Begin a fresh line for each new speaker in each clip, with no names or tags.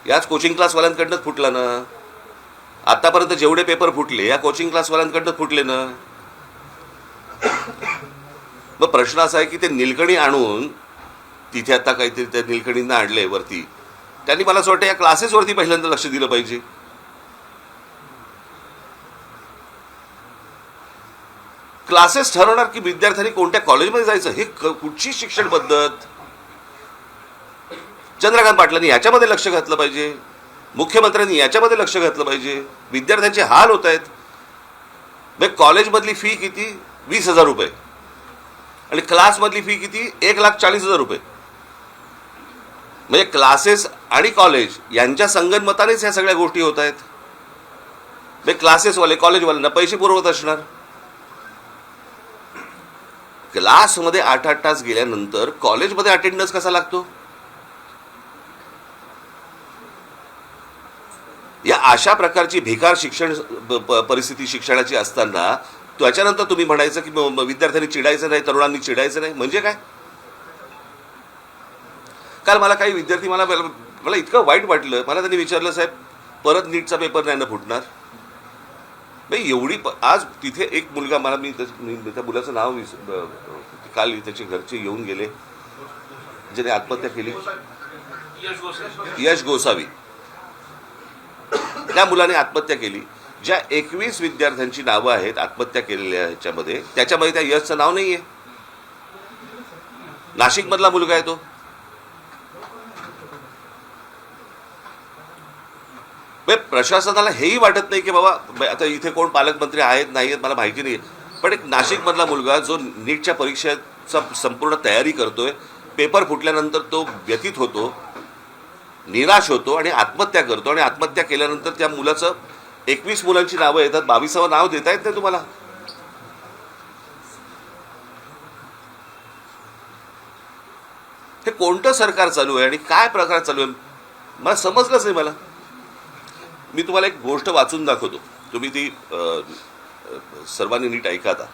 याच कोचिंग क्लासवाल्यांकडनंच फुटला ना. आतापर्यंत जेवढे पेपर फुटले या कोचिंग क्लासवाल्यांकडनंच फुटले ना. मग प्रश्न असा आहे की ते निलकणी आणून तिथे आता काहीतरी त्या निलकणींना आणले वरती, त्यांनी मला असं वाटतं या क्लासेसवरती पहिल्यांदा लक्ष दिलं पाहिजे. क्लासेस ठरवणार की विद्यार्थ्यांनी कोणत्या कॉलेजमध्ये जायचं, हे कुठची शिक्षण पद्धत. चंद्रकांत पाटलांनी याच्यामध्ये लक्ष घातलं पाहिजे, मुख्यमंत्र्यांनी याच्यामध्ये लक्ष घातलं पाहिजे. विद्यार्थ्यांचे हाल होत आहेत. मग कॉलेजमधली फी किती? 20,000 रुपये. आणि क्लासमधली फी किती? 1,40,000 रुपये. म्हणजे क्लासेस आणि कॉलेज यांच्या संगनमतानेच ह्या सगळ्या गोष्टी होत आहेत. म्हणजे क्लासेसवाले कॉलेजवाल्यांना पैसे पुरवत असणार. क्लासमध्ये 8-8 तास गेल्यानंतर कॉलेजमध्ये अटेंडन्स कसा लागतो? या अशा प्रकारची बेकार शिक्षण परिस्थिती शिक्षणाची असताना त्याच्यानंतर तुम्ही म्हणायचं की विद्यार्थ्यांनी चिडायचं नाही, तरुणांनी चिडायचं नाही. म्हणजे काय? काल मला काही विद्यार्थी मला इतकं वाईट वाटलं. मला त्यांनी विचारलं, साहेब परत नीटचा पेपर नाही ना फुटणार? नाही एवढी आज तिथे एक मुलगा, मला मी त्या मुलाचं नाव काल त्याचे घरचे येऊन गेले, ज्याने आत्महत्या केली, यश गोसावी. त्या मुलाने आत्महत्या केली. ज्या 21 विद्यार्थ्यांची नावं आहेत आत्महत्या केलेल्या ह्याच्यामध्ये, त्याच्यामध्ये त्या यशचं नाव नाहीये. नाशिकमधला मुलगा आहे तो. प्रशासनाला हेही वाटत नाही की बाबा आता इथे कोण पालकमंत्री आहेत नाही आहेत मला माहिती नाही, पण एक नाशिकमधला मुलगा जो नीटच्या परीक्षेचा संपूर्ण तयारी करतोय, पेपर फुटल्यानंतर तो व्यथित होतो, निराश होतो आणि आत्महत्या करतो. आणि आत्महत्या केल्यानंतर त्या मुलाचं 21 मुलांची नावं येतात, 22वं नाव देता येत नाही तुम्हाला. हे कोणतं सरकार चालू आहे आणि काय प्रकार चालू आहे मला समजलंच नाही. मला मी तुम्हाला एक गोष्ट वाचून दाखवतो, तुम्ही ती सर्वांनी नीट ऐका. आता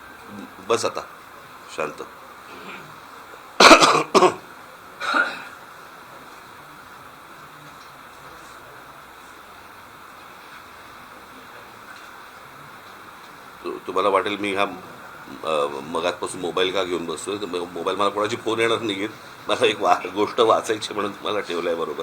बस, आता शांत. तुम्हाला वाटेल मी हा मगातपासून मोबाईल का घेऊन बसतोय. मोबाईल मला कोणाची फोन येणार नाही. मला एक गोष्ट वाचायची म्हणून तुम्हाला ठेवलंय बरोबर.